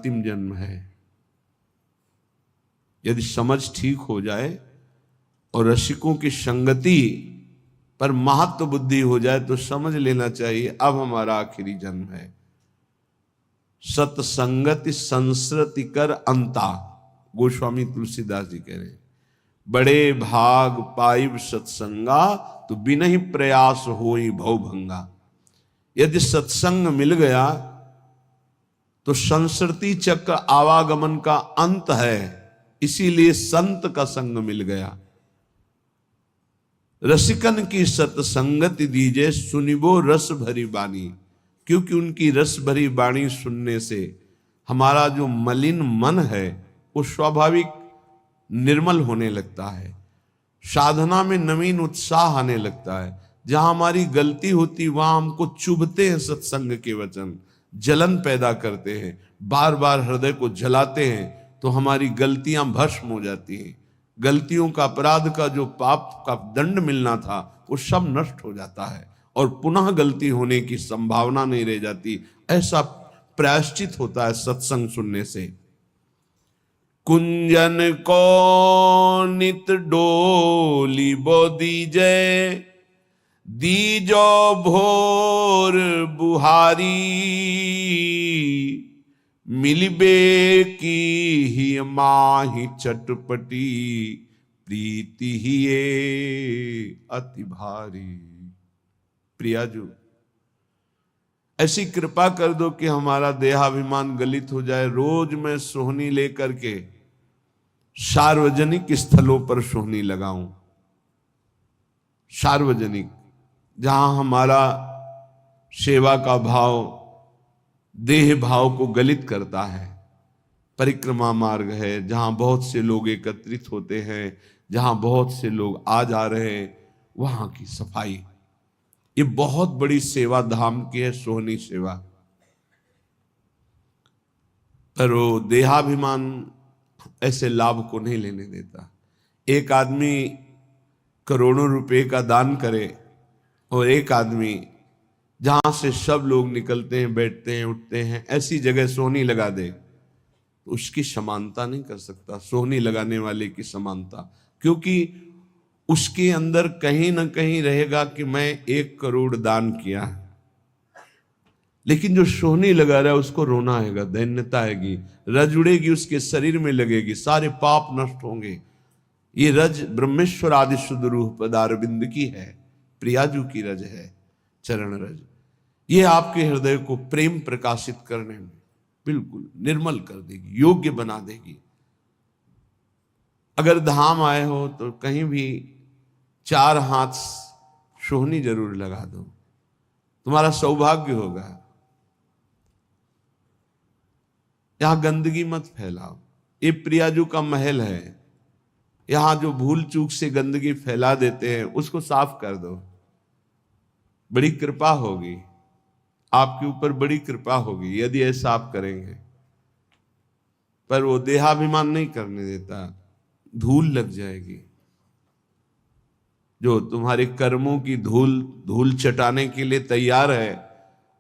अंतिम जन्म है। यदि समझ ठीक हो जाए और रसिकों की संगति पर महत्व बुद्धि हो जाए तो समझ लेना चाहिए अब हमारा आखिरी जन्म है। सत्संगति संस्कृति कर अंता, गोस्वामी तुलसीदास जी कह रहे हैं, बड़े भाग पाइब सत्संगा तो बिना ही प्रयास होई भव भंगा। यदि सत्संग मिल गया तो संस्कृति चक्र आवागमन का अंत है, इसीलिए संत का संग मिल गया। रसिकन की सत्संगति दीजे सुनिबो रस भरी बानी, क्योंकि उनकी रस भरी वाणी सुनने से हमारा जो मलिन मन है वो स्वाभाविक निर्मल होने लगता है, साधना में नवीन उत्साह आने लगता है। जहां हमारी गलती होती वहां हमको चुभते हैं सत्संग के वचन, जलन पैदा करते हैं, बार बार हृदय को जलाते हैं, तो हमारी गलतियां भस्म हो जाती हैं। गलतियों का, अपराध का जो पाप का दंड मिलना था वो सब नष्ट हो जाता है और पुनः गलती होने की संभावना नहीं रह जाती। ऐसा प्रायश्चित होता है सत्संग सुनने से। कुंजन को नित डोली बो दीजय, दीजो भोर बुहारी, मिलबे की ही माही चटपटी, प्रीति ही ये अति भारी। प्रियाजू, ऐसी कृपा कर दो कि हमारा देहाभिमान गलित हो जाए। रोज मैं सोहनी लेकर के सार्वजनिक स्थलों पर सोहनी लगाऊं, सार्वजनिक, जहां हमारा सेवा का भाव देह भाव को गलित करता है। परिक्रमा मार्ग है जहां बहुत से लोग एकत्रित होते हैं, जहां बहुत से लोग आ जा रहे हैं, वहां की सफाई, ये बहुत बड़ी सेवा धाम की है, सोहनी सेवा। पर वो देहाभिमान ऐसे लाभ को नहीं लेने देता। एक आदमी करोड़ों रुपए का दान करे और एक आदमी जहां से सब लोग निकलते हैं, बैठते हैं, उठते हैं, ऐसी जगह सोहनी लगा दे, तो उसकी समानता नहीं कर सकता सोहनी लगाने वाले की समानता, क्योंकि उसके अंदर कहीं ना कहीं रहेगा कि मैं 1 करोड़ दान किया है। लेकिन जो सोहनी लगा रहा है उसको रोना आएगा, दैन्यता आएगी, रज उड़ेगी, उसके शरीर में लगेगी, सारे पाप नष्ट होंगे। ये रज ब्रह्मेश्वर आदि शुद्ध रूह पदारविंद की है, प्रियाजू की रज है, चरण रज। ये आपके हृदय को प्रेम प्रकाशित करने में बिल्कुल निर्मल कर देगी, योग्य बना देगी। अगर धाम आए हो तो कहीं भी 4 हाथ सोहनी जरूर लगा दो, तुम्हारा सौभाग्य होगा। यहां गंदगी मत फैलाओ, ये प्रियाजू का महल है, यहां जो भूल चूक से गंदगी फैला देते हैं उसको साफ कर दो, बड़ी कृपा होगी, आपके ऊपर बड़ी कृपा होगी यदि ऐसा आप करेंगे। पर वो देहाभिमान नहीं करने देता, धूल लग जाएगी। जो तुम्हारे कर्मों की धूल चटाने के लिए तैयार है,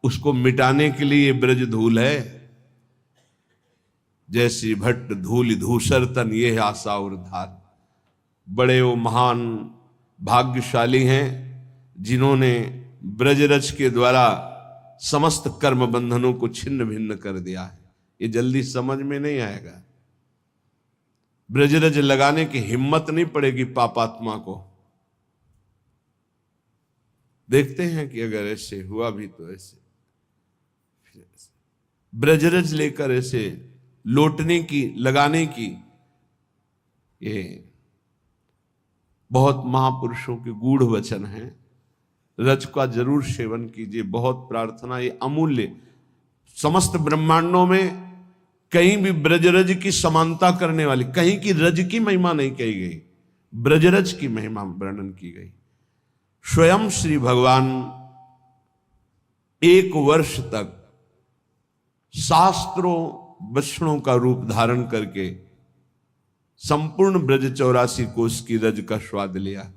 उसको मिटाने के लिए ये ब्रज धूल है। जैसी भट्ट धूल धूसर तन ये है आशा और धार। बड़े वो महान भाग्यशाली हैं जिन्होंने ब्रजरज के द्वारा समस्त कर्म बंधनों को छिन्न भिन्न कर दिया है। ये जल्दी समझ में नहीं आएगा, ब्रजरज लगाने की हिम्मत नहीं पड़ेगी पापात्मा को। देखते हैं कि अगर ऐसे हुआ भी तो ऐसे ब्रजरज लेकर ऐसे लौटने की, लगाने की, ये बहुत महापुरुषों के गूढ़ वचन हैं। रज का जरूर सेवन कीजिए, बहुत प्रार्थना, ये अमूल्य। समस्त ब्रह्मांडों में कहीं भी ब्रजरज की समानता करने वाली, कहीं की रज की महिमा नहीं कही गई, ब्रजरज की महिमा वर्णन की गई। स्वयं श्री भगवान 1 वर्ष तक शास्त्रों वचनों का रूप धारण करके संपूर्ण ब्रज 84 कोष की रज का स्वाद लिया।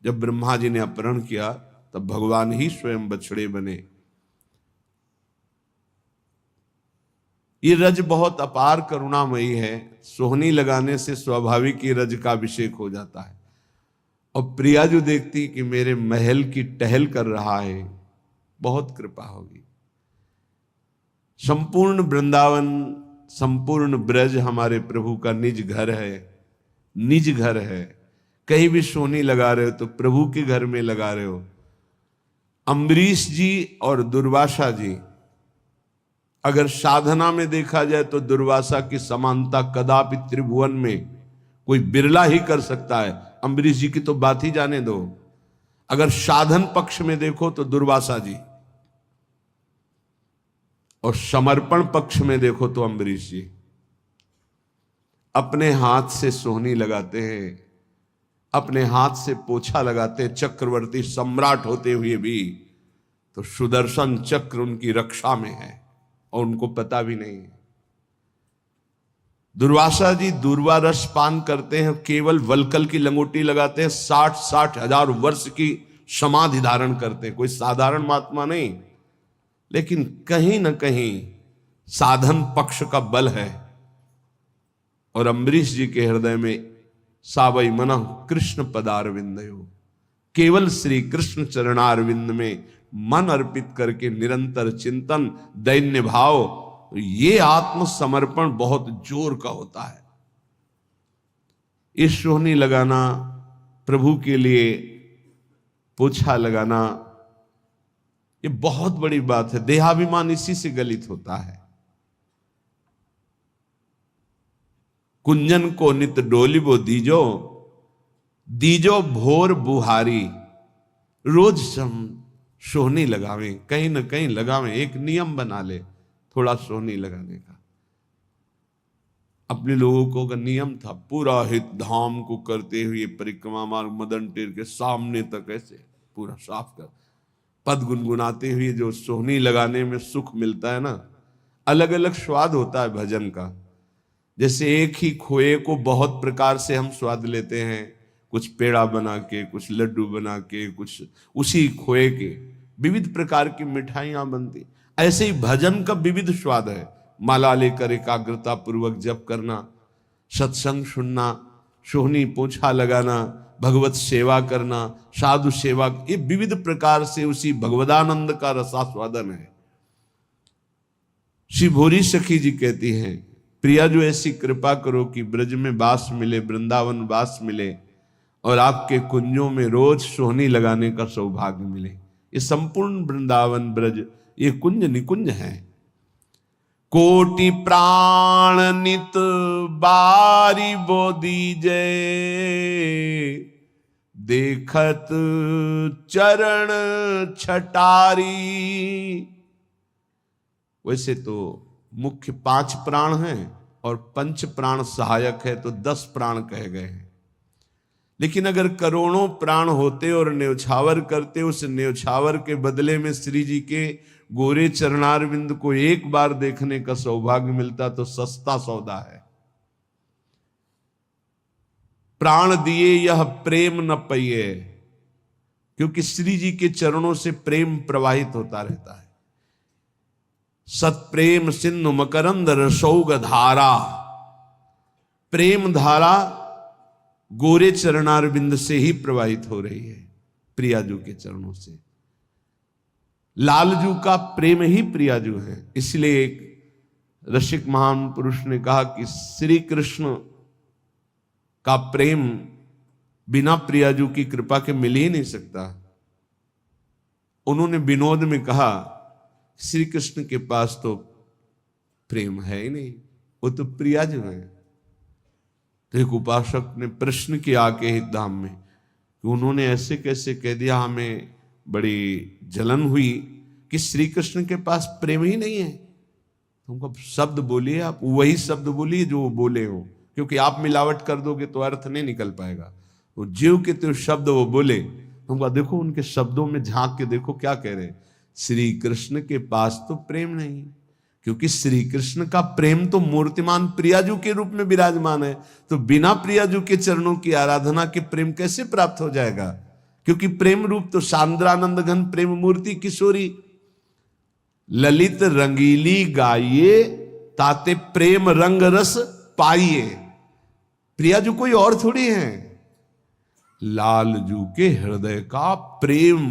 जब ब्रह्मा जी ने अपहरण किया तब भगवान ही स्वयं बछड़े बने। ये रज बहुत अपार करुणामयी है। सोहनी लगाने से स्वाभाविक ही रज का अभिषेक हो जाता है। और प्रिया जो देखती कि मेरे महल की टहल कर रहा है, बहुत कृपा होगी। संपूर्ण वृंदावन, संपूर्ण ब्रज हमारे प्रभु का निज घर है, निज घर है। कहीं भी सोहनी लगा रहे हो तो प्रभु के घर में लगा रहे हो। अम्बरीश जी और दुर्वासा जी, अगर साधना में देखा जाए तो दुर्वासा की समानता कदापि त्रिभुवन में कोई बिरला ही कर सकता है। अम्बरीश जी की तो बात ही जाने दो। अगर साधन पक्ष में देखो तो दुर्वासा जी, और समर्पण पक्ष में देखो तो अम्बरीश जी। अपने हाथ से सोहनी लगाते हैं, अपने हाथ से पोछा लगाते हैं, चक्रवर्ती सम्राट होते हुए भी। तो सुदर्शन चक्र उनकी रक्षा में है और उनको पता भी नहीं है। दुर्वासा जी दूर्वा रस पान करते हैं, केवल वलकल की लंगोटी लगाते हैं, 60-60 हजार वर्ष की समाधि धारण करते हैं। कोई साधारण महात्मा नहीं, लेकिन कहीं ना कहीं साधन पक्ष का बल है। और अम्बरीश जी के हृदय में सावई मनः कृष्ण पदारविंदयो, केवल श्री कृष्ण चरणारविंद में मन अर्पित करके निरंतर चिंतन, दैन्य भाव, ये आत्मसमर्पण बहुत जोर का होता है। इस सोहनी लगाना, प्रभु के लिए पोछा लगाना, ये बहुत बड़ी बात है। देहाभिमान इसी से गलित होता है। कुंजन को नित डोलिबो दीजो, दीजो भोर बुहारी। रोज हम सोहनी लगावें, कहीं ना कहीं लगावें, एक नियम बना ले थोड़ा सोहनी लगाने का। अपने लोगों को का नियम था, पूरा हित धाम को करते हुए परिक्रमा मार्ग मदन टेर के सामने तक ऐसे पूरा साफ कर, पद गुनगुनाते हुए जो सोहनी लगाने में सुख मिलता है ना, अलग अलग स्वाद होता है भजन का। जैसे एक ही खोए को बहुत प्रकार से हम स्वाद लेते हैं, कुछ पेड़ा बना के, कुछ लड्डू बना के, कुछ उसी खोए के विविध प्रकार की मिठाइयां बनती, ऐसे ही भजन का विविध स्वाद है। माला लेकर एकाग्रता पूर्वक जप करना, सत्संग सुनना, सोहनी पोछा लगाना, भगवत सेवा करना, साधु सेवा, ये विविध प्रकार से उसी भगवदानंद का रसास्वादन है। श्री भोरी सखी जी कहती हैं, प्रिया जो ऐसी कृपा करो कि ब्रज में वास मिले, वृंदावन वास मिले, और आपके कुंजों में रोज सोहनी लगाने का सौभाग्य मिले। ये संपूर्ण वृंदावन ब्रज ये कुंज निकुंज है। कोटि प्राण नित बारी बोधी जय, देखत चरण छटारी। वैसे तो मुख्य 5 प्राण हैं और 5 प्राण सहायक है, तो 10 प्राण कहे गए हैं। लेकिन अगर करोड़ों प्राण होते और न्योछावर करते, उस न्योछावर के बदले में श्री जी के गोरे चरणारविंद को एक बार देखने का सौभाग्य मिलता तो सस्ता सौदा है। प्राण दिए यह प्रेम न पइए, क्योंकि श्री जी के चरणों से प्रेम प्रवाहित होता रहता है। सत्प्रेम सिंधु मकरंद रसौग धारा, प्रेम धारा गोरे चरणारविंद से ही प्रवाहित हो रही है, प्रियाजू के चरणों से। लालजू का प्रेम ही प्रियाजू है। इसलिए एक रसिक महान पुरुष ने कहा कि श्री कृष्ण का प्रेम बिना प्रियाजू की कृपा के मिल ही नहीं सकता। उन्होंने विनोद में कहा, श्री कृष्ण के पास तो प्रेम है ही नहीं, वो तो प्रियाजू है। तो एक उपासक ने प्रश्न किया के हित धाम में कि उन्होंने ऐसे कैसे कह दिया, हमें बड़ी जलन हुई कि श्री कृष्ण के पास प्रेम ही नहीं है। तुमको शब्द बोलिए, आप वही शब्द बोलिए जो वो बोले हो, क्योंकि आप मिलावट कर दोगे तो अर्थ नहीं निकल पाएगा। वो जीव के तो शब्द वो बोले, तुमको देखो उनके शब्दों में झांक के देखो क्या कह रहे हैं। श्री कृष्ण के पास तो प्रेम नहीं, क्योंकि श्री कृष्ण का प्रेम तो मूर्तिमान प्रियाजू के रूप में विराजमान है। तो बिना प्रियाजू के चरणों की आराधना के प्रेम कैसे प्राप्त हो जाएगा? क्योंकि प्रेम रूप तो सांद्रानंद घन प्रेम मूर्ति किशोरी, ललित रंगीली गाइए ताते प्रेम रंग रस पाइए। प्रियाजू कोई और थोड़ी है, लालजू के हृदय का प्रेम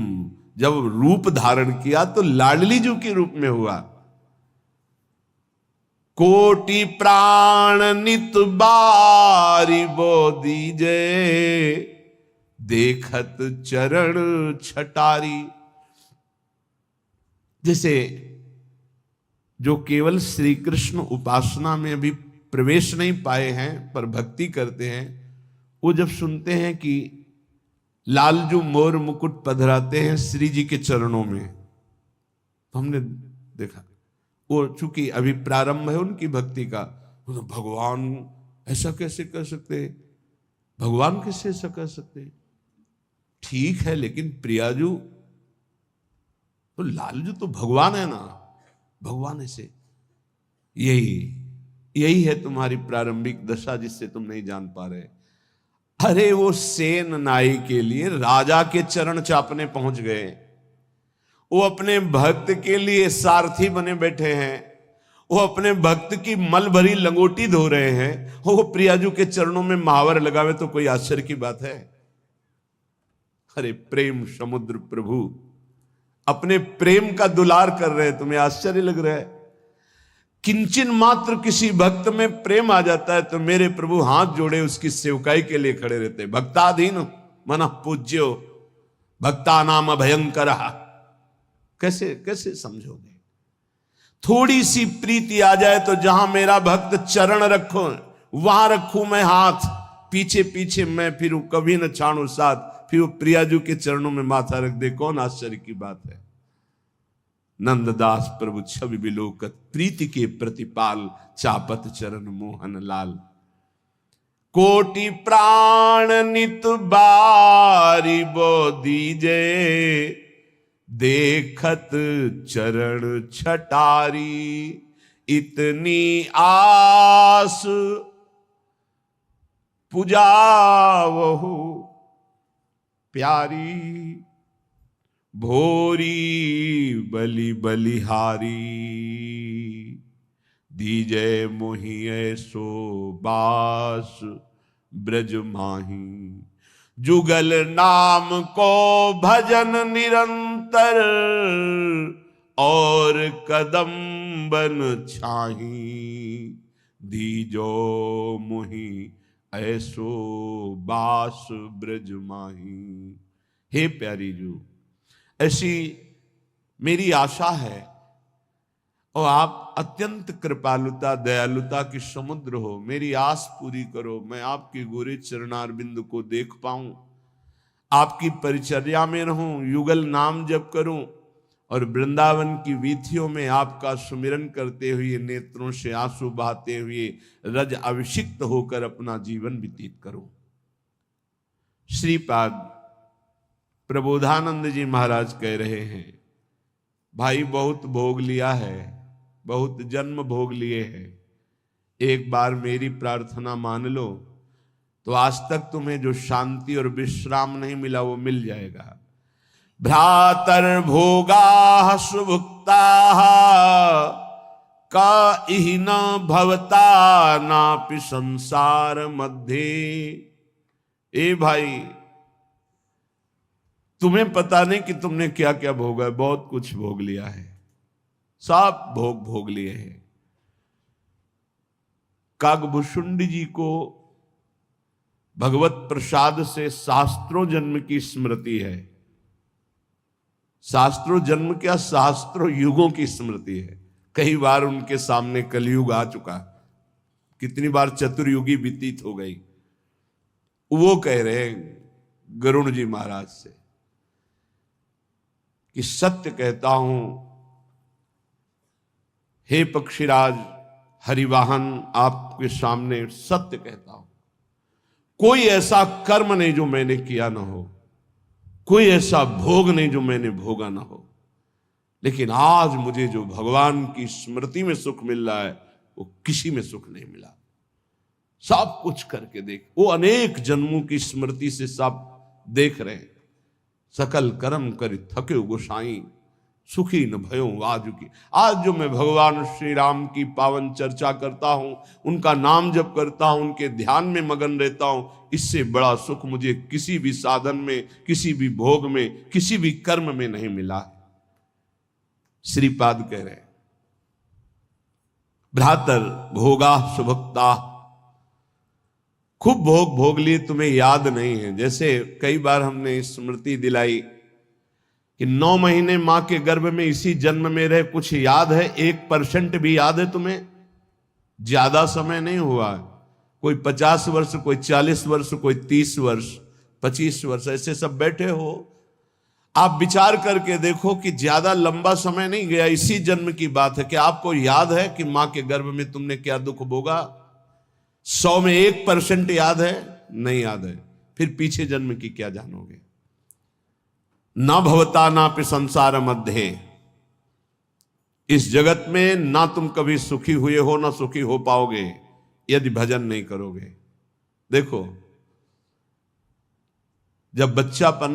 जब रूप धारण किया तो लाडली जू के रूप में हुआ। कोटि प्राण नित बारी बो दीजे, देखत चरण छटारी। जैसे जो केवल श्री कृष्ण उपासना में अभी प्रवेश नहीं पाए हैं पर भक्ति करते हैं, वो जब सुनते हैं कि लालजू मोर मुकुट पधराते हैं श्री जी के चरणों में, तो हमने देखा वो चूंकि अभी प्रारंभ है उनकी भक्ति का, तो भगवान ऐसा कैसे कर सकते, भगवान कैसे ऐसा कर सकते। ठीक है, लेकिन प्रियाजू तो लालजू तो भगवान है ना, भगवान ऐसे। यही है तुम्हारी प्रारंभिक दशा जिससे तुम नहीं जान पा रहे। अरे वो सेन नाई के लिए राजा के चरण चापने पहुंच गए, वो अपने भक्त के लिए सारथी बने बैठे हैं, वो अपने भक्त की मल भरी लंगोटी धो रहे हैं, वो प्रियाजू के चरणों में महावर लगावे तो कोई आश्चर्य की बात है। अरे प्रेम समुद्र प्रभु अपने प्रेम का दुलार कर रहे हैं, तुम्हें आश्चर्य लग रहा है। किंचन मात्र किसी भक्त में प्रेम आ जाता है तो मेरे प्रभु हाथ जोड़े उसकी सेवकाई के लिए खड़े रहते हैं। भक्ताधीन मन पूज्यो भक्ता नाम भयंकर। कैसे समझोगे? थोड़ी सी प्रीति आ जाए तो जहां मेरा भक्त चरण रखो वहां रखूं मैं हाथ, पीछे पीछे मैं फिरूं, कभी न छाणू साथ, फिर वो प्रियाजू के चरणों में माथा रख दे, कौन आश्चर्य की बात है। नंददास प्रभु छवि बिलोकत, प्रीति के प्रतिपाल, चापत चरण मोहन लाल। कोटि प्राण नित बारी बो दीजे, देखत चरण छटारी। इतनी आस पुजावहु प्यारी, भोरी बलि बलिहारी। दीजे मोहि ऐसो बास ब्रज माही, जुगल नाम को भजन निरंतर, और कदम बन छाही। दीजो मोहि ऐसो बास ब्रज माही। हे प्यारी जू, ऐसी मेरी आशा है और आप अत्यंत कृपालुता दयालुता की समुद्र हो, मेरी आस पूरी करो। मैं आपके गोरे चरणारविंद को देख पाऊं, आपकी परिचर्या में रहूं, युगल नाम जप करूं और वृंदावन की वीथियों में आपका सुमिरन करते हुए, नेत्रों से आंसू बहाते हुए, रज अभिषिक्त होकर अपना जीवन व्यतीत करूं। श्रीपाद प्रबोधानंद जी महाराज कह रहे हैं, भाई बहुत भोग लिया है, बहुत जन्म भोग लिए हैं, एक बार मेरी प्रार्थना मान लो तो आज तक तुम्हें जो शांति और विश्राम नहीं मिला वो मिल जाएगा। भ्रातर भोगा सुभुक्ता का इहि न भवता नापि संसार मध्य। ए भाई, तुम्हें पता नहीं कि तुमने क्या क्या भोगा है, बहुत कुछ भोग लिया है, सब भोग लिए हैं। कागभूषुंडी जी को भगवत प्रसाद से शास्त्रों जन्म की स्मृति है। शास्त्रों जन्म क्या, शास्त्रों युगों की स्मृति है। कई बार उनके सामने कलयुग आ चुका, कितनी बार चतुर्युगी व्यतीत हो गई। वो कह रहे हैं गरुण जी महाराज से कि सत्य कहता हूं हे पक्षीराज हरिवाहन, आपके सामने सत्य कहता हूं, कोई ऐसा कर्म नहीं जो मैंने किया ना हो, कोई ऐसा भोग नहीं जो मैंने भोगा ना हो, लेकिन आज मुझे जो भगवान की स्मृति में सुख मिल रहा है वो किसी में सुख नहीं मिला। सब कुछ करके देख, वो अनेक जन्मों की स्मृति से सब देख रहे हैं। सकल कर्म कर थके गोसाई, सुखी न भयूं आजुकी। आज जो मैं भगवान श्री राम की पावन चर्चा करता हूं, उनका नाम जप करता हूं, उनके ध्यान में मगन रहता हूं, इससे बड़ा सुख मुझे किसी भी साधन में, किसी भी भोग में, किसी भी कर्म में नहीं मिला है। श्रीपाद कह रहे हैं, भ्रातर भोगा सुभक्ता, खूब भोग भोग लिए, तुम्हें याद नहीं है। जैसे कई बार हमने स्मृति दिलाई कि 9 महीने मां के गर्भ में इसी जन्म में रहे, कुछ याद है? 1% भी याद है तुम्हें? ज्यादा समय नहीं हुआ, कोई 50 वर्ष, कोई 40 वर्ष, कोई 30 वर्ष, 25 वर्ष, ऐसे सब बैठे हो। आप विचार करके देखो कि ज्यादा लंबा समय नहीं गया, इसी जन्म की बात है। क्या आपको याद है कि मां के गर्भ में तुमने क्या दुख भोगा? 100 में 1% याद है? नहीं याद है। फिर पीछे जन्म की क्या जानोगे? ना भवता ना पे संसार मध्य, इस जगत में ना तुम कभी सुखी हुए हो, ना सुखी हो पाओगे यदि भजन नहीं करोगे। देखो, जब बच्चापन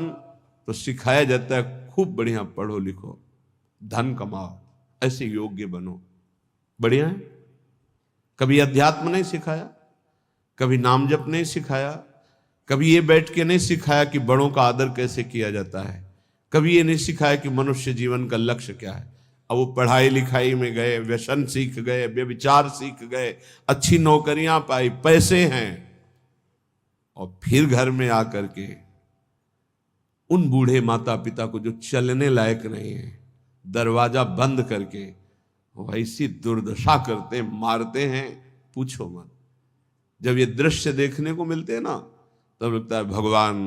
तो सिखाया जाता है खूब बढ़िया पढ़ो लिखो, धन कमाओ, ऐसे योग्य बनो, बढ़िया है। कभी अध्यात्म नहीं सिखाया, कभी नाम जप नहीं सिखाया, कभी ये बैठ के नहीं सिखाया कि बड़ों का आदर कैसे किया जाता है, कभी ये नहीं सिखाया कि मनुष्य जीवन का लक्ष्य क्या है। अब वो पढ़ाई लिखाई में गए, व्यसन सीख गए, व्यभिचार सीख गए, अच्छी नौकरियां पाई, पैसे हैं, और फिर घर में आकर के उन बूढ़े माता पिता को जो चलने लायक नहीं है, दरवाजा बंद करके वैसी दुर्दशा करते, मारते हैं, पूछो मत। जब ये दृश्य देखने को मिलते हैं ना, तब लगता है भगवान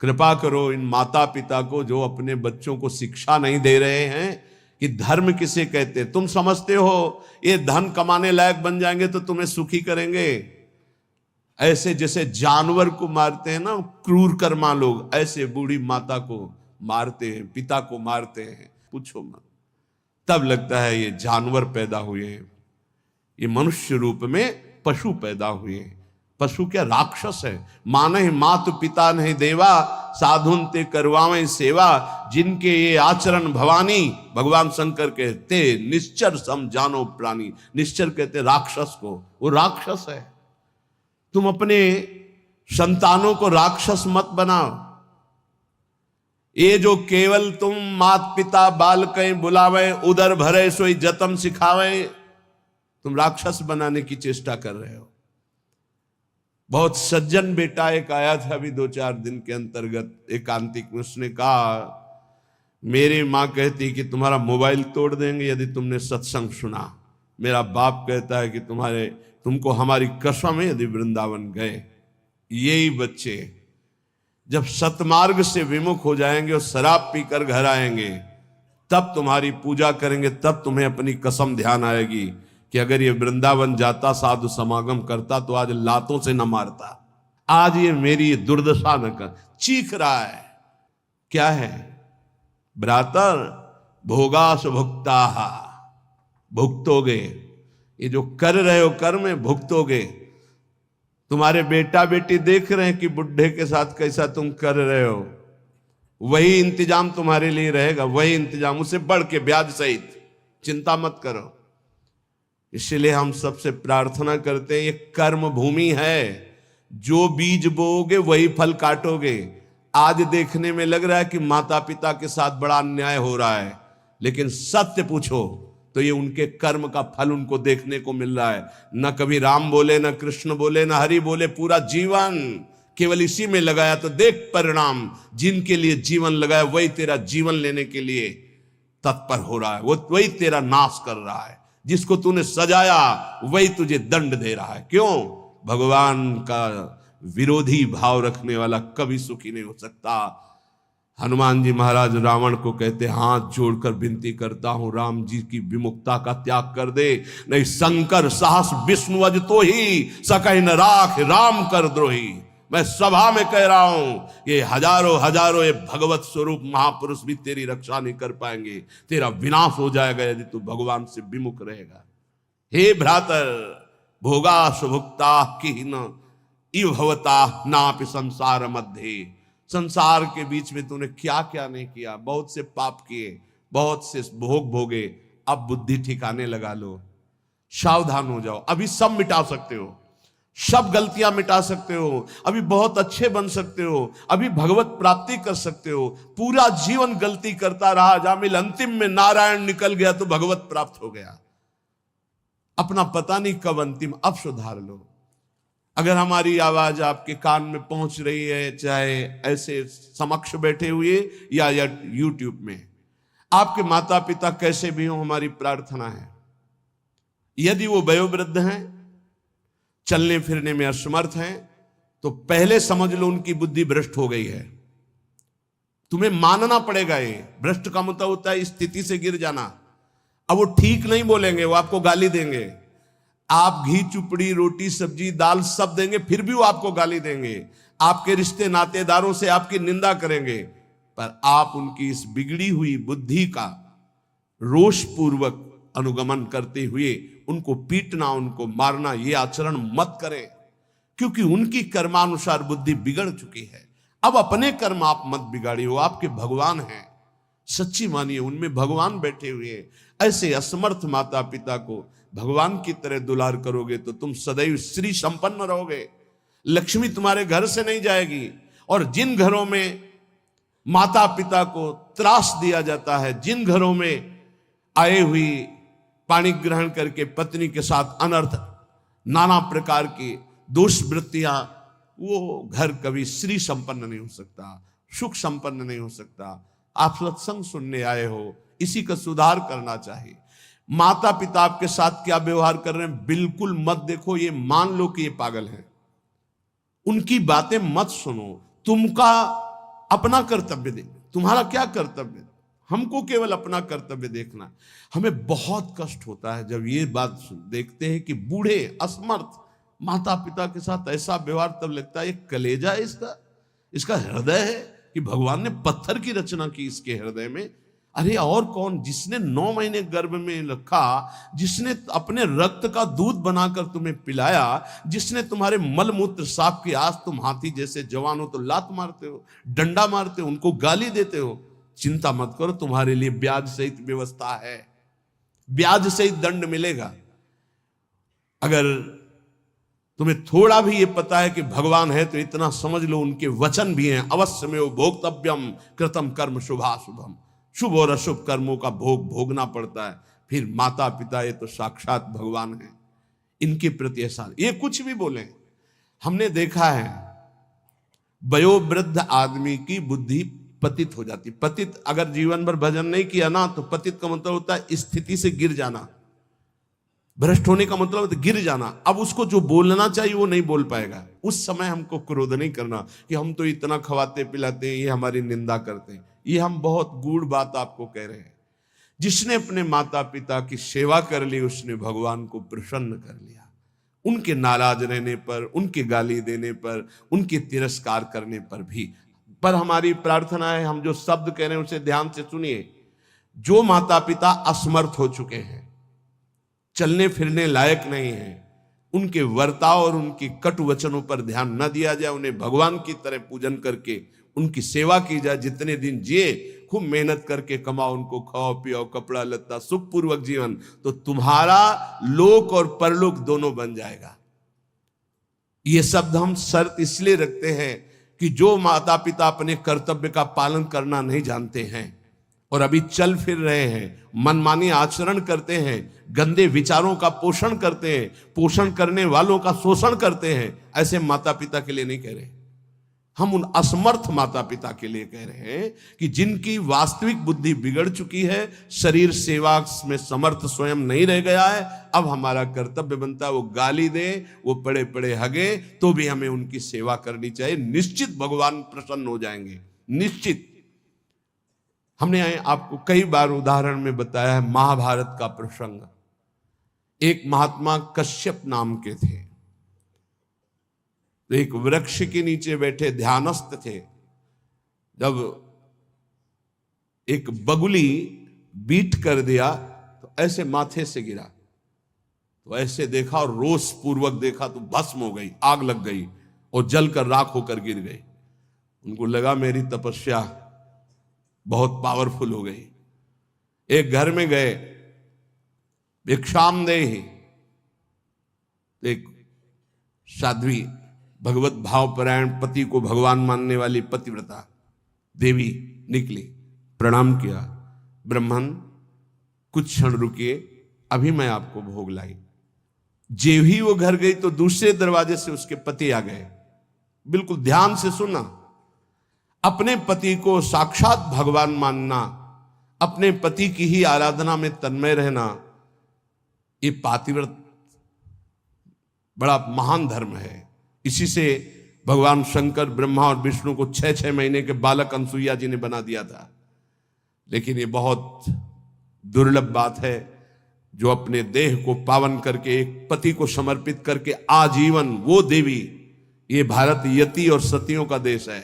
कृपा करो इन माता पिता को जो अपने बच्चों को शिक्षा नहीं दे रहे हैं कि धर्म किसे कहते। तुम समझते हो ये धन कमाने लायक बन जाएंगे तो तुम्हें सुखी करेंगे, ऐसे जैसे जानवर को मारते हैं ना क्रूर कर्मा लोग, ऐसे बूढ़ी माता को मारते हैं, पिता को मारते हैं, पूछो मत। तब लगता है ये जानवर पैदा हुए हैं, ये मनुष्य रूप में पशु पैदा हुए हैं। पशु क्या, राक्षस है। माने मातु पिता नहीं देवा, साधुन ते करवावें सेवा, जिनके ये आचरण भवानी, भगवान शंकर कहते निश्चर सम जानो प्राणी। निश्चर कहते राक्षस को, वो राक्षस है। तुम अपने संतानों को राक्षस मत बनाओ। ये जो केवल तुम मात पिता बाल कहीं बुलावे, उदर भरे सोई जतन सिखावे, तुम राक्षस बनाने की चेष्टा कर रहे हो। बहुत सज्जन बेटा एक आया था अभी 2-4 दिन के अंतर्गत एकांतिक में, उसने कहा मेरी माँ कहती कि तुम्हारा मोबाइल तोड़ देंगे यदि तुमने सत्संग सुना। मेरा बाप कहता है कि तुमको हमारी कसम है यदि वृंदावन गए। यही बच्चे जब सतमार्ग से विमुख हो जाएंगे और शराब पीकर घर आएंगे, तब तुम्हारी पूजा करेंगे, तब तुम्हें अपनी कसम ध्यान आएगी कि अगर ये वृंदावन जाता, साधु समागम करता, तो आज लातों से न मारता। आज ये मेरी दुर्दशा न कर। चीख रहा है, क्या है? भ्रातर भोगा सुभुक्ता, भुगतोगे। ये जो कर रहे हो कर्म में भुगतोगे। तुम्हारे बेटा बेटी देख रहे हैं कि बुढ़े के साथ कैसा तुम कर रहे हो, वही इंतजाम तुम्हारे लिए रहेगा, वही इंतजाम, उससे बढ़ के ब्याज सहित। चिंता मत करो। इसलिए हम सबसे प्रार्थना करते हैं, ये कर्म भूमि है, जो बीज बोओगे वही फल काटोगे। आज देखने में लग रहा है कि माता पिता के साथ बड़ा अन्याय हो रहा है, लेकिन सत्य पूछो तो ये उनके कर्म का फल उनको देखने को मिल रहा है। न कभी राम बोले, न कृष्ण बोले, न हरि बोले, पूरा जीवन केवल इसी में लगाया। तो देख परिणाम, जिनके लिए जीवन लगाया वही तेरा जीवन लेने के लिए तत्पर हो रहा है, वो वही तेरा नाश कर रहा है। जिसको तूने सजाया वही तुझे दंड दे रहा है। क्यों? भगवान का विरोधी भाव रखने वाला कभी सुखी नहीं हो सकता। हनुमान जी महाराज रावण को कहते, हाथ जोड़कर विनती करता हूं राम जी की विमुखता का त्याग कर दे, नहीं शंकर साहस विष्णु अज तो ही सकहि न राख राम कर द्रोही। मैं सभा में कह रहा हूं ये हजारों ये भगवत स्वरूप महापुरुष भी तेरी रक्षा नहीं कर पाएंगे। तेरा विनाश हो जाएगा यदि तू भगवान से विमुख रहेगा। हे भ्रातर भोगा सुभुक्ता की न इव भवता नापि संसार मध्य, संसार के बीच में तूने क्या क्या नहीं किया, बहुत से पाप किए, बहुत से भोग भोगे, अब बुद्धि ठिकाने लगा लो, सावधान हो जाओ। अभी सब मिटा सकते हो, सब गलतियां मिटा सकते हो, अभी बहुत अच्छे बन सकते हो, अभी भगवत प्राप्ति कर सकते हो। पूरा जीवन गलती करता रहा, जामिल अंतिम में नारायण निकल गया तो भगवत प्राप्त हो गया। अपना पता नहीं कब अंतिम, अब सुधार लो। अगर हमारी आवाज आपके कान में पहुंच रही है, चाहे ऐसे समक्ष बैठे हुए या यूट्यूब में, आपके माता पिता कैसे भी हो, हमारी प्रार्थना है, यदि वो वयोवृद्ध हैं, चलने फिरने में असमर्थ हैं, तो पहले समझ लो उनकी बुद्धि भ्रष्ट हो गई है। तुम्हें मानना पड़ेगा। ये भ्रष्ट का मतलब होता है स्थिति से गिर जाना। अब वो ठीक नहीं बोलेंगे, वो आपको गाली देंगे। आप घी चुपड़ी रोटी सब्जी दाल सब देंगे, फिर भी वो आपको गाली देंगे। आपके रिश्ते नातेदारों से आपकी निंदा करेंगे, पर आप उनकी इस बिगड़ी हुई बुद्धि का रोष पूर्वक अनुगमन करते हुए उनको पीटना, उनको मारना, ये आचरण मत करें, क्योंकि उनकी कर्मानुसार बुद्धि बिगड़ चुकी है। अब अपने कर्म आप मत बिगाड़िए, वो आपके भगवान हैं, सच्ची मानिए उनमें भगवान बैठे हुए हैं। ऐसे असमर्थ माता पिता को भगवान की तरह दुलार करोगे तो तुम सदैव श्री संपन्न रहोगे, लक्ष्मी तुम्हारे घर से नहीं जाएगी। और जिन घरों में माता पिता को त्रास दिया जाता है, जिन घरों में आए हुई पानी ग्रहण करके पत्नी के साथ अनर्थ नाना प्रकार की दोष वृत्तियां, वो घर कभी श्री संपन्न नहीं हो सकता, सुख संपन्न नहीं हो सकता। आप सत्संग सुनने आए हो, इसी का सुधार करना चाहिए। माता पिता आपके साथ क्या व्यवहार कर रहे हैं बिल्कुल मत देखो, ये मान लो कि ये पागल है, उनकी बातें मत सुनो। तुमका अपना कर्तव्य दे, तुम्हारा क्या कर्तव्य, हमको केवल अपना कर्तव्य देखना। हमें बहुत कष्ट होता है जब ये बात देखते हैं कि बूढ़े असमर्थ माता पिता के साथ ऐसा व्यवहार, तब लगता है ये कलेजा है इसका हृदय है कि भगवान ने पत्थर की रचना की इसके हृदय में। अरे और कौन, जिसने 9 महीने गर्भ में रखा, जिसने अपने रक्त का दूध बनाकर तुम्हें पिलाया, जिसने तुम्हारे मल मूत्र साफ किया, आज तुम हाथी जैसे जवान हो तो लात मारते हो, डंडा मारते हो, उनको गाली देते हो। चिंता मत करो, तुम्हारे लिए ब्याज सहित व्यवस्था है, ब्याज सहित दंड मिलेगा। अगर तुम्हें थोड़ा भी ये पता है कि भगवान है तो इतना समझ लो उनके वचन भी हैं, अवश्य में वो भोक्तव्यम कृतम कर्म शुभाशुभम, शुभ और अशुभ कर्मों का भोग भोगना पड़ता है। फिर माता पिता ये तो साक्षात भगवान है, इनके प्रति ऐसा ये कुछ भी बोले। हमने देखा है वयोवृद्ध आदमी की बुद्धि पतित हो जाती। पतित अगर जीवन भर भजन नहीं किया ना, तो पतित का मतलब होता है स्थिति से गिर जाना, भ्रष्ट होने का मतलब होता है गिर जाना। अब उसको जो बोलना चाहिए वो नहीं बोल पाएगा। उस समय हमको क्रोध नहीं करना कि हम तो इतना खवाते पिलाते हैं, ये हमारी निंदा करते हैं। ये हम बहुत गूढ़ बात आपको कह रहे हैं। जिसने अपने माता पिता की सेवा कर ली, उसने भगवान को प्रसन्न कर लिया। उनके नाराज रहने पर, उनके गाली देने पर, उनके तिरस्कार करने पर भी। पर हमारी प्रार्थना है, हम जो शब्द कह रहे हैं उसे ध्यान से सुनिए। जो माता पिता असमर्थ हो चुके हैं, चलने फिरने लायक नहीं है, उनके वर्ताव और उनकी कटु वचनों पर ध्यान न दिया जाए, उन्हें भगवान की तरह पूजन करके उनकी सेवा की जाए। जितने दिन जिए खूब मेहनत करके कमाओ, उनको खाओ पियो, कपड़ा लत्ता, सुखपूर्वक जीवन, तो तुम्हारा लोक और परलोक दोनों बन जाएगा। ये शब्द हम शर्त इसलिए रखते हैं कि जो माता पिता अपने कर्तव्य का पालन करना नहीं जानते हैं और अभी चल फिर रहे हैं, मनमानी आचरण करते हैं, गंदे विचारों का पोषण करते हैं, पोषण करने वालों का शोषण करते हैं, ऐसे माता पिता के लिए नहीं कह रहे। हम उन असमर्थ माता पिता के लिए कह रहे हैं कि जिनकी वास्तविक बुद्धि बिगड़ चुकी है, शरीर सेवा में समर्थ स्वयं नहीं रह गया है। अब हमारा कर्तव्य बनता है वो गाली दे, वो पड़े पड़े हगे, तो भी हमें उनकी सेवा करनी चाहिए। निश्चित भगवान प्रसन्न हो जाएंगे, निश्चित। हमने आपको कई बार उदाहरण में बताया है महाभारत का प्रसंग। एक महात्मा कश्यप नाम के थे, तो एक वृक्ष के नीचे बैठे ध्यानस्थ थे। जब एक बगुली बीट कर दिया तो ऐसे माथे से गिरा, तो ऐसे देखा और रोष पूर्वक देखा तो भस्म हो गई, आग लग गई और जलकर राख होकर गिर गई। उनको लगा मेरी तपस्या बहुत पावरफुल हो गई। एक घर में गए, भिक्षामदेहि, एक साध्वी भगवत भावपरायण पति को भगवान मानने वाली पतिव्रता देवी निकली, प्रणाम किया, ब्राह्मण कुछ क्षण रुकिए, अभी मैं आपको भोग लाई। जे ही वो घर गई तो दूसरे दरवाजे से उसके पति आ गए। बिल्कुल ध्यान से सुना, अपने पति को साक्षात भगवान मानना, अपने पति की ही आराधना में तन्मय रहना, ये पातिव्रत बड़ा महान धर्म है। इसी से भगवान शंकर, ब्रह्मा और विष्णु को 6-6 महीने के बालक अनसुईया जी ने बना दिया था। लेकिन ये बहुत दुर्लभ बात है जो अपने देह को पावन करके एक पति को समर्पित करके आजीवन वो देवी। ये भारत यति और सतियों का देश है।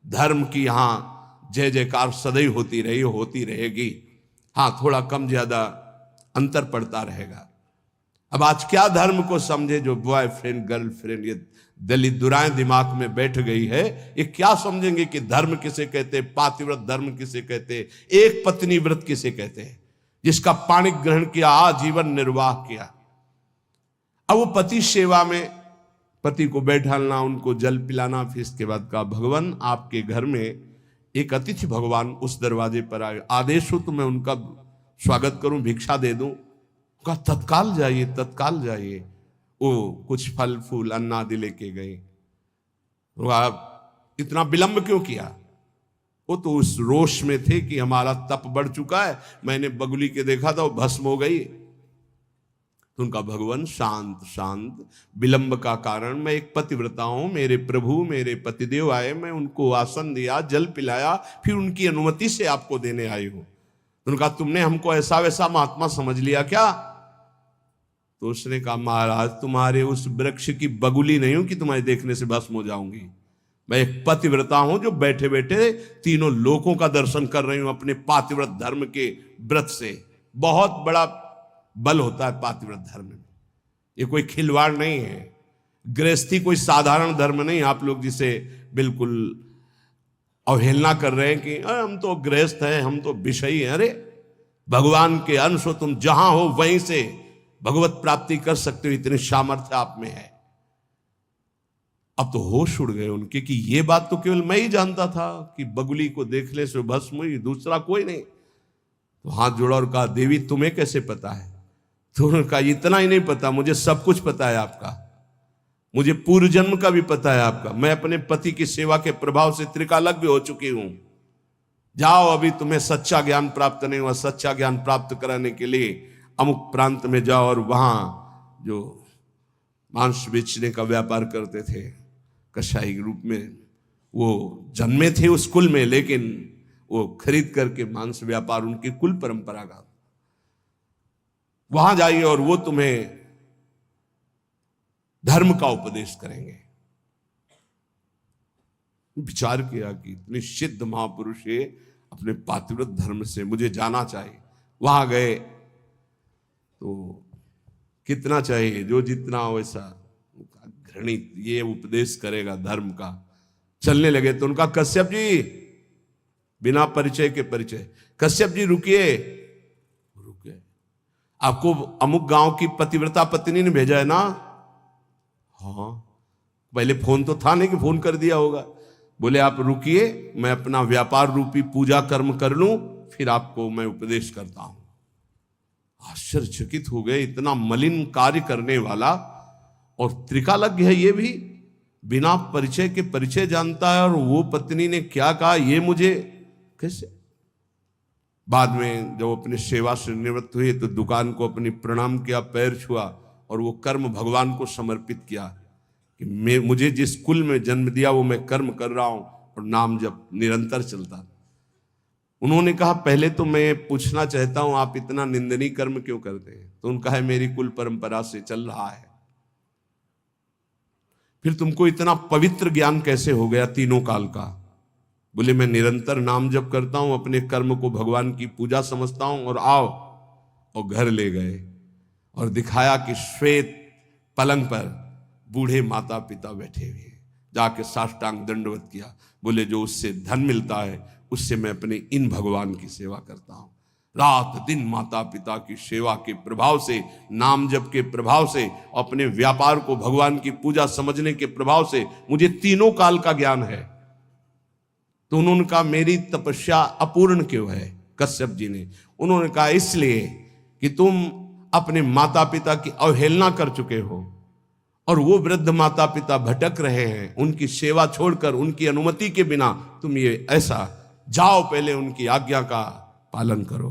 धर्म की यहाँ जय जयकार सदैव होती रही, होती रहेगी। हाँ, थोड़ा कम ज्यादा अंतर पड़ता रहेगा। अब आज क्या धर्म को समझे जो बॉयफ्रेंड गर्लफ्रेंड ये दलित दुराएं दिमाग में बैठ गई है, ये क्या समझेंगे कि धर्म किसे कहते, पातिव्रत धर्म किसे कहते, एक पत्नी व्रत किसे कहते हैं, जिसका पाणी ग्रहण किया, आजीवन निर्वाह किया। अब वो पति सेवा में पति को बैठालना, उनको जल पिलाना, फिर इसके बाद कहा भगवान आपके घर में एक अतिथि भगवान उस दरवाजे पर आए, आदेश हो तो मैं उनका स्वागत करूं, भिक्षा दे दूं। कहा तत्काल जाइए, तत्काल जाइए। वो कुछ फल फूल अन्न आदि लेके गए। आप इतना विलंब क्यों किया? वो तो उस रोष में थे कि हमारा तप बढ़ चुका है, मैंने बगुली के देखा था वो भस्म हो गई। तो उनका भगवान शांत शांत, विलंब का कारण, मैं एक पतिव्रता हूं, मेरे प्रभु मेरे पतिदेव आए, मैं उनको आसन दिया, जल पिलाया, फिर उनकी अनुमति से आपको देने आई हूं। उनका तुमने हमको ऐसा वैसा महात्मा समझ लिया क्या? तो उसने कहा महाराज तुम्हारे उस वृक्ष की बगुली नहीं हूं कि तुम्हारे देखने से भस्म हो जाऊंगी। मैं एक पतिव्रता हूं जो बैठे बैठे तीनों लोकों का दर्शन कर रही हूं अपने पातिव्रत धर्म के व्रत से। बहुत बड़ा बल होता है पातिव्रत धर्म में, ये कोई खिलवाड़ नहीं है। गृहस्थी कोई साधारण धर्म नहीं, आप लोग जिसे बिल्कुल अवहेलना कर रहे हैं कि हम तो गृहस्थ हैं, हम तो विषयी हैं। अरे भगवान के अंश हो, तुम जहां हो वहीं से भगवत प्राप्ति कर सकते हो, इतने सामर्थ्य आप में है। अब तो होश उड़ गए उनके कि ये बात तो केवल मैं ही जानता था कि बगुली को देखने से भस्म हुई, दूसरा कोई नहीं। तो हाथ जोड़ा और कहा देवी तुम्हें कैसे पता है? तो उन्होंने कहा इतना ही नहीं पता, मुझे सब कुछ पता है आपका, मुझे पूर्व जन्म का भी पता है आपका। मैं अपने पति की सेवा के प्रभाव से त्रिकालज्ञ हो चुकी हूं। जाओ, अभी तुम्हें सच्चा ज्ञान प्राप्त नहीं हुआ, सच्चा ज्ञान प्राप्त कराने के लिए अमुक प्रांत में जाओ और वहां जो मांस बेचने का व्यापार करते थे कसाई के रूप में, वो जन्मे थे उस कुल में, लेकिन वो खरीद करके मांस व्यापार उनकी कुल परंपरा का, वहां जाइए और वो तुम्हें धर्म का उपदेश करेंगे। विचार किया कि इतने सिद्ध महापुरुष है, अपने पातिव्रत धर्म से मुझे जाना चाहिए। वहां गए तो कितना चाहिए, जो जितना हो वैसा घृणित ये उपदेश करेगा धर्म का। चलने लगे तो उनका कश्यप जी, बिना परिचय के परिचय, कश्यप जी रुकिए, रुके, आपको अमुक गांव की पतिव्रता पत्नी ने भेजा है ना? हाँ, पहले फोन तो था नहीं कि फोन कर दिया होगा। बोले आप रुकिए, मैं अपना व्यापार रूपी पूजा कर्म कर लूं, फिर आपको मैं उपदेश करता हूं। आश्चर्यचकित हो गए, इतना मलिन कार्य करने वाला और त्रिकालज्ञ है, ये भी बिना परिचय के परिचय जानता है, और वो पत्नी ने क्या कहा ये मुझे कैसे? बाद में जब अपने सेवा से निवृत्त हुए तो दुकान को अपनी प्रणाम किया, पैर छुआ और वो कर्म भगवान को समर्पित किया कि मुझे जिस कुल में जन्म दिया वो मैं कर्म कर रहा हूं और नाम जब निरंतर चलता। उन्होंने कहा पहले तो मैं पूछना चाहता हूं आप इतना निंदनीय कर्म क्यों करते हैं? तो उनका है मेरी कुल परंपरा से चल रहा है। फिर तुमको इतना पवित्र ज्ञान कैसे हो गया तीनों काल का? बोले मैं निरंतर नाम जप करता हूं, अपने कर्म को भगवान की पूजा समझता हूं। और आओ, और घर ले गए और दिखाया कि श्वेत पलंग पर बूढ़े माता पिता बैठे हुए, जाके साष्टांग दंडवत किया। बोले जो उससे धन मिलता है उससे मैं अपने इन भगवान की सेवा करता हूं। रात दिन माता पिता की सेवा के प्रभाव से, नाम जप के प्रभाव से, अपने व्यापार को भगवान की पूजा समझने के प्रभाव से मुझे तीनों काल का ज्ञान है। तो उन्होंने कहा मेरी तपस्या अपूर्ण क्यों है? कश्यप जी ने उन्होंने कहा इसलिए कि तुम अपने माता पिता की अवहेलना कर चुके हो और वो वृद्ध माता पिता भटक रहे हैं, उनकी सेवा छोड़कर उनकी अनुमति के बिना तुम ये ऐसा, जाओ पहले उनकी आज्ञा का पालन करो।